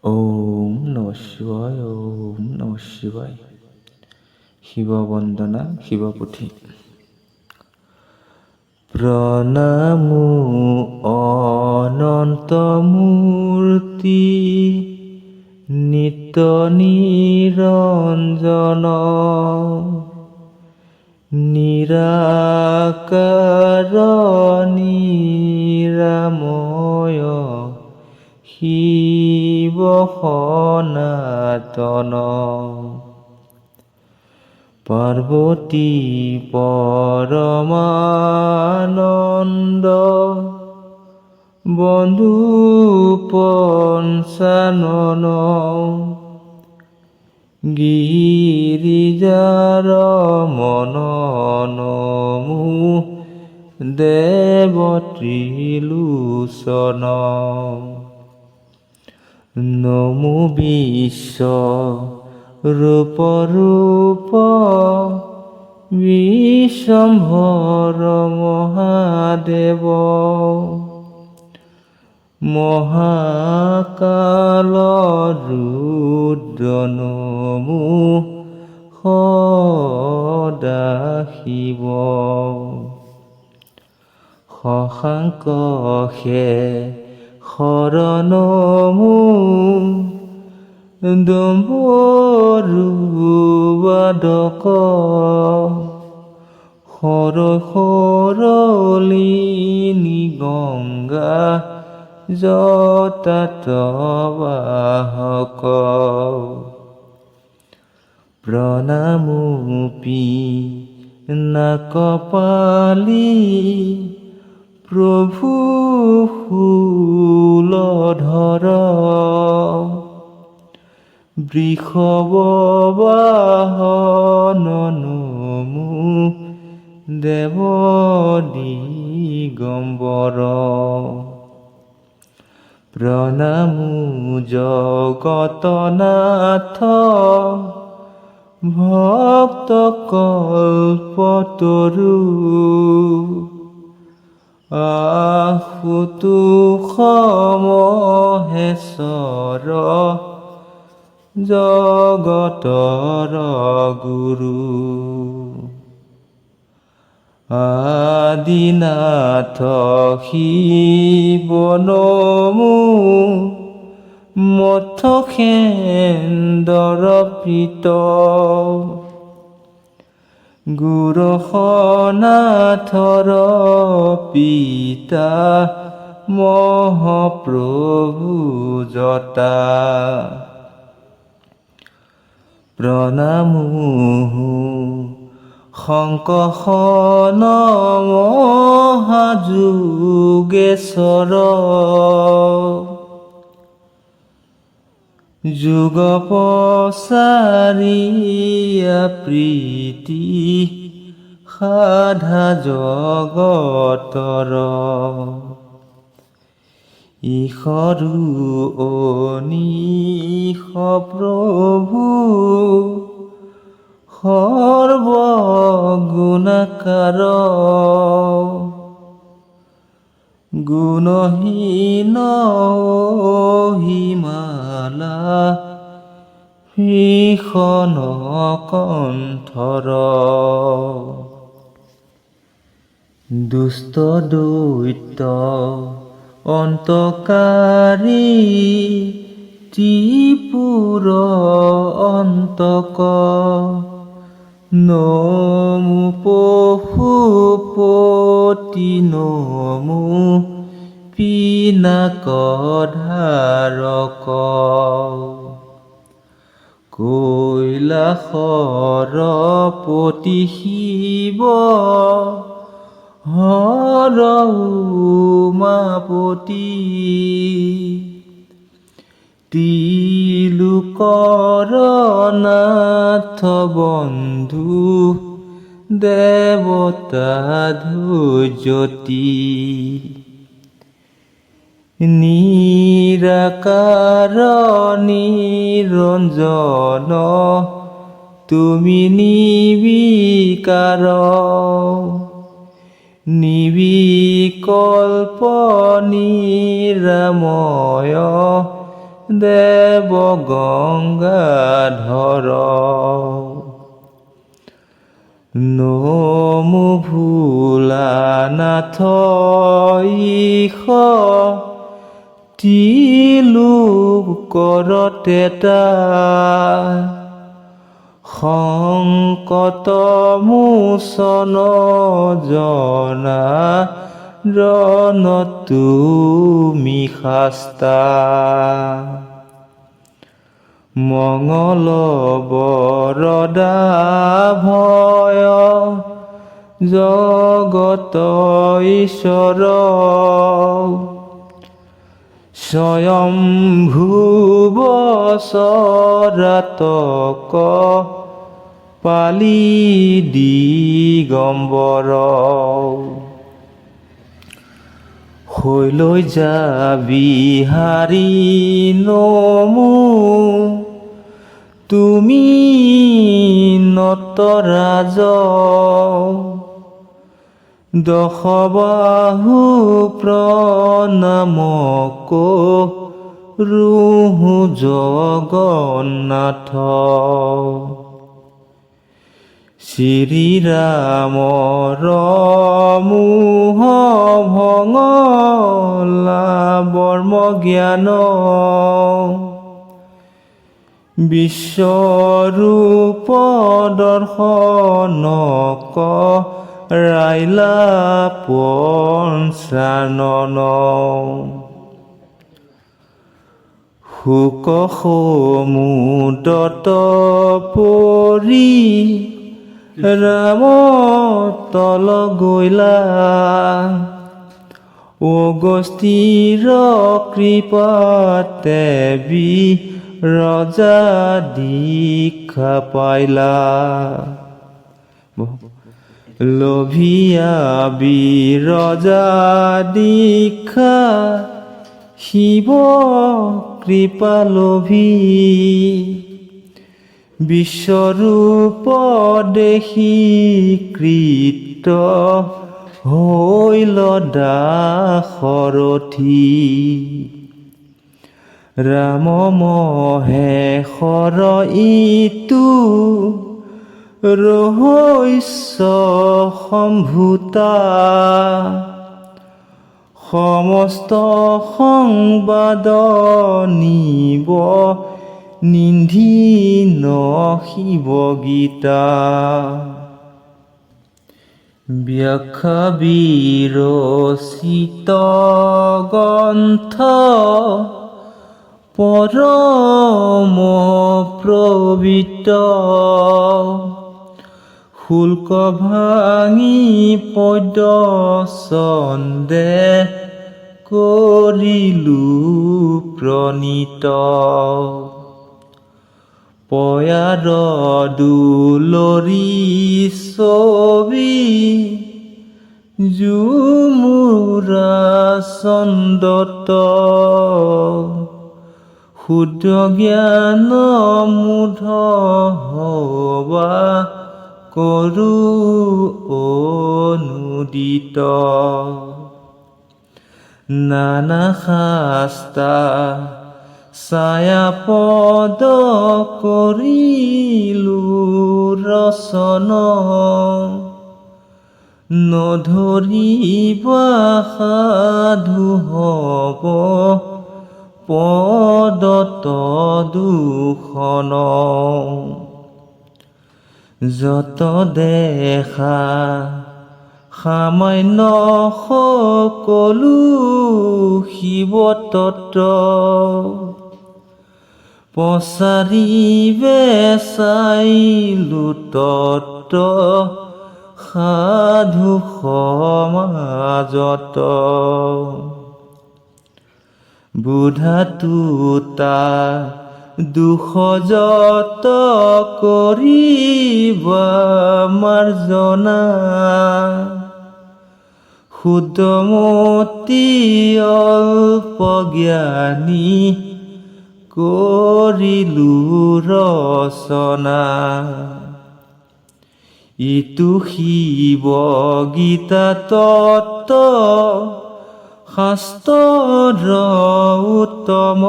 ওম নমঃ শিবায়, ওম নমঃ শিবায়। শিৱ বন্দনা, শিৱ পুথি। প্ৰণামো অনন্ত মূৰ্তি, নিত্য নিৰঞ্জন, নিৰাকাৰ নিৰাময়, শিৱ সনাতন। পাৰ্বতী পৰমানন্দ, বন্ধু পঞ্চানন, গিৰিজাৰ মননমো, দেৱ ত্ৰিলোচন। নমো বিশ্ব ৰূপ ৰূপ, বিশ্বম্ভৰ মহাদেৱ, মহাকাল ৰুদ্ৰ। নমো সদাশিৱ, শশাঙ্ক শৰণমো, ডম্বৰু বাদক, সৰলিনী গংগা জটাতবাহক। প্ৰণামো পিনাকপালি, প্ৰভু শূলধৰ, বৃষভ বাহন। নমো দেৱ দিগম্বৰ, প্ৰণামো জগতনাথ, ভক্ত কল্পতৰু, আশুতোষ মহেশ্বৰ, জগতৰ গুৰু। আদিনাথ শিৱ নমো, মথখেন্দৰ প্ৰীত, গোৰখনাথৰ পিতা, মহাপ্ৰভু জটা। প্ৰণামো শংকৰ্ষণ মহাযোগেশ্বৰ, যুগ প্ৰচাৰিয়া প্ৰীতি সাধা জগতৰ। ঈশৰো অনিশ প্ৰভু, সৰ্বগুণাকাৰ, গুণহীন হিমালা, ভীষণ কণ্ঠৰ। দুষ্ট দৈত্য অন্তকাৰী, ত্ৰিপুৰ অন্তক। নমো পশুপতি, নমো পিনাকধাৰক, কৈলাসৰ পতি শিৱ, হৰ উমাপতি। ত্ৰিলোকৰ নাথ বন্ধু, দেৱতা ধ্বজতি। নিৰাকাৰ নিৰঞ্জন, তুমি নিৰ্বিকাৰ, নিৰ্বিকল্প নিৰাময়, দেৱ গংগাধৰ নমো ভোলানাথ ঈশ ত্ৰিলোকৰ তেতা সংকট মোচন জনা ৰণ তুমি শাস্তা মঙল বৰদা ভয় জগত ঈশ্বৰ স্বয়ম্ভুৱ চৰাতক পালি দিগম্বৰ হৈলৈ যাবি হাৰি নমো তুমি নটৰাজ দশবাহু প্ৰণাম কৰোঁ জগন্নাথ শ্ৰীৰামৰ মোহ ভঙলা বৰ্ম জ্ঞান বিশ্বৰূপ দৰ্শন কৰাইলা পঞ্চানন শোক সমুদ্ৰত পৰি ৰাম তল গৈলা অগস্তিৰ কৃপাতে ৰজা দীক্ষা পাইলা লভিয়া বিৰজা দীক্ষা শিৱ কৃপা লভি বিশ্বৰূপ দেখি কৃত হৈল দাশৰথী ৰাম মহেশ্বৰ ইটো ৰহস্য সম্ভূতা সমস্ত সংবাদ নিব নিন্দিন শিৱ গীতা ব্যাখ্যা বিৰচিত গ্ৰন্থ পৰম প্ৰবৃত শুল্ক ভাঙি পদ্য ছন্দে কৰিলো প্ৰণীত পয়াৰ দুলৰি ছবি জুমুৰা চন্দত শুদ্ধ জ্ঞান মুধ হবা কৰোঁ অনুদিত নানা শাস্তা ছায়া পদ কৰিলো ৰচন নধৰিবা সাধু হব পদত দূষণ যত দেখা সামান্য সকলো শিৱ তত্ত্ব পচাৰিবে চাইলো তত্ত্ব সাধু সমাজত বুধাতুতা দুখ যত কৰিবা মাৰ্জনা শুদ্ধমতি অল্প জ্ঞানী কৰিলো ৰচনা ইটো শিৱ গীতা তত্ত্ব শাস্ত্ৰৰ উত্তম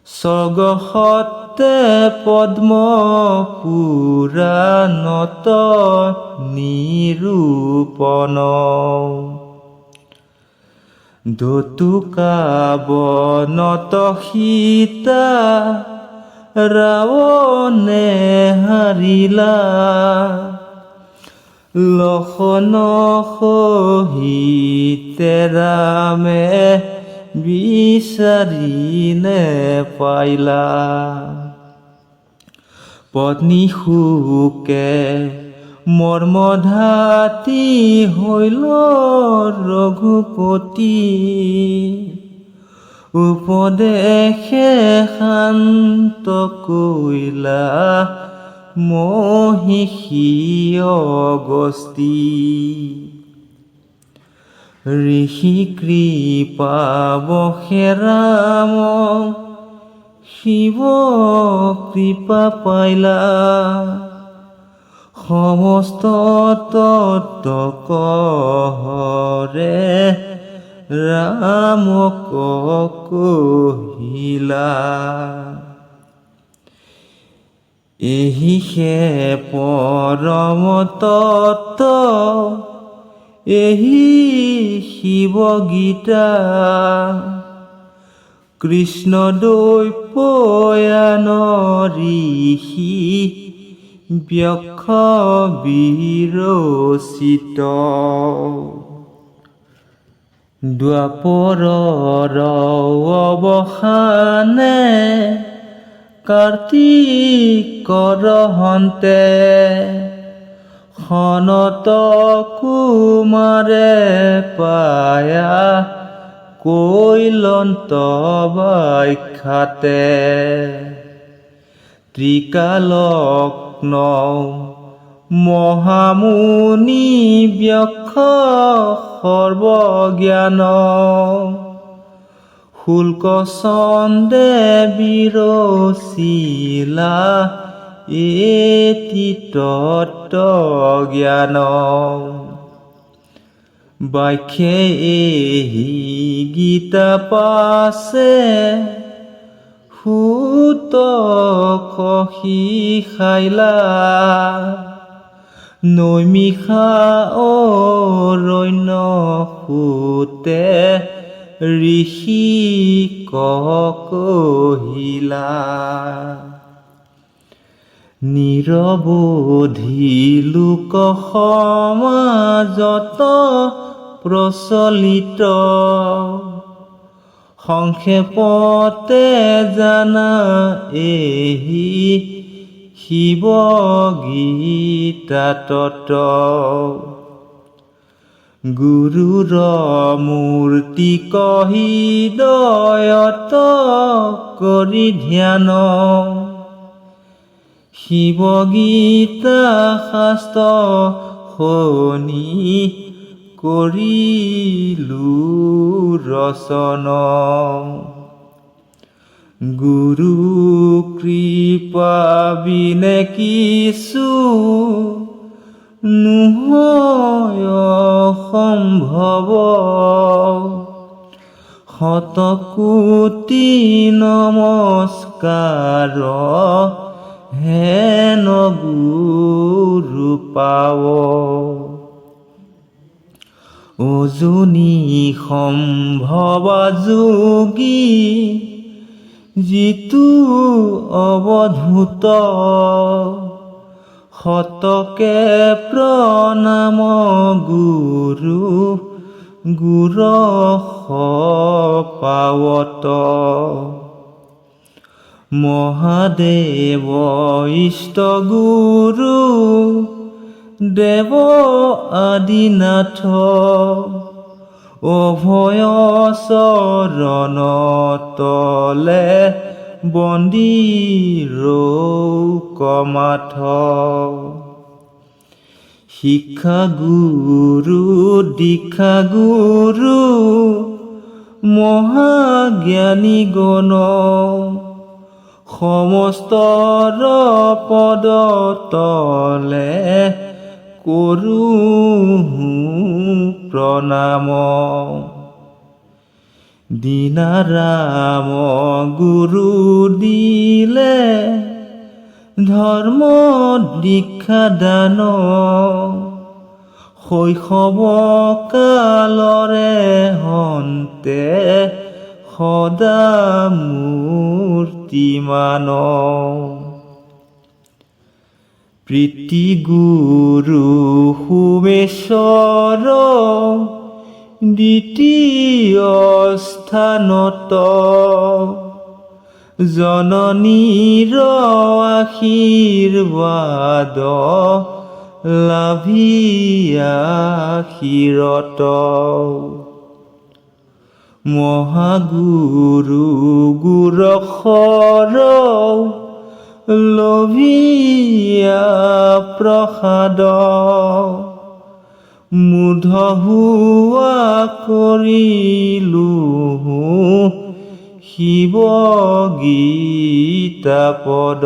স্বৰ্গ সত্তে পদ্ম পুৰাণত নিৰূপণ দতুকা বনত সীতা ৰাৱণে হাৰিলা লক্ষণ সহিতে ৰামে বিচাৰি নেপাইলা পত্নী শোকে মৰ্মধাতি হৈল ৰঘুপতি উপদেশে শান্ত কৰিলা মহিষী অগস্তি ঋষি কৃপা বশে ৰাম শিৱ কৃপা পাইলা সমস্ত তত্ত্ব কহৰে ৰামক কহিলা এহিহে পৰম তত্ত্ব এহি শিৱ গীতা কৃষ্ণ দ্বৈপায়ন ঋষি ব্যাস বিৰচিত দ্বাপৰৰ অৱসানে কাৰ্তিকৰ হন্তে সনত কুমাৰে পায়া কৈলন্ত বাখ্যাতে ত্ৰিকালগ্ন মহামুনি ব্যাস সৰ্বজ্ঞান শুল্ক চন্দে বিৰচিলা এটি তত্ত্ব জ্ঞান বাক্যে এহি গীতা পাছে সুত শিখাইলা নৈমিষা অৰণ্য সুতে ঋষি কহিলা নিৰৱধি লোক সমাজত প্ৰচলিত সংক্ষেপতে জানা এহি শিৱ গীতা তত্ত্ব গুৰুৰ মূৰ্তি হৃদয়ত কৰি ধ্যান শিৱ গীতা শাস্ত্ৰ শুনি কৰিলো ৰচন গুৰু কৃপা বিনে কিছু নহয় সম্ভৱ শতকোটি নমস্কাৰ হেন গুৰু পাৱ অজনী সম্ভৱ যোগী যিটো অৱধূত শতকে প্ৰণাম গুৰু গুৰ পাৱত মহাদেৱ ইষ্ট গুৰু দেৱ আদিনাথ অভয় চৰণ তলে বন্দী ৰৌকমাথ শিক্ষা গুৰু দীক্ষা গুৰু মহাজ্ঞানী গণ সমস্তৰ পদ তলে কৰোঁ প্ৰণাম। দীনাৰাম গুৰু দিলে ধৰ্ম দীক্ষা দান, শৈশৱ কালৰে হন্তে সদা মূৰ্তিমান। প্ৰীতি গুৰু সোমেশ্বৰ দ্বিতীয় স্থানত, জননীৰ আশীৰ্বাদ লাভিয়া শিৰত। মহাগুৰু গুৰশৰ লভিয়া প্ৰসাদ, মুধ হোৱা কৰিলোঁ শিৱ গীতা পদ।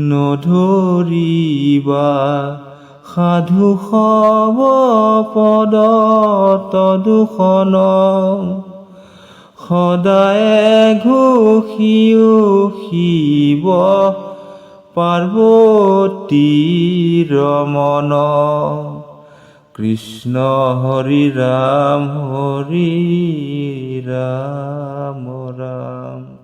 নধৰিবা সাধু সব পদ তদুষণ, সদায়ে ঘোষিও শিৱ পাৰ্বতী ৰমন। কৃষ্ণ হৰি ৰাম হৰি ৰাম ৰাম।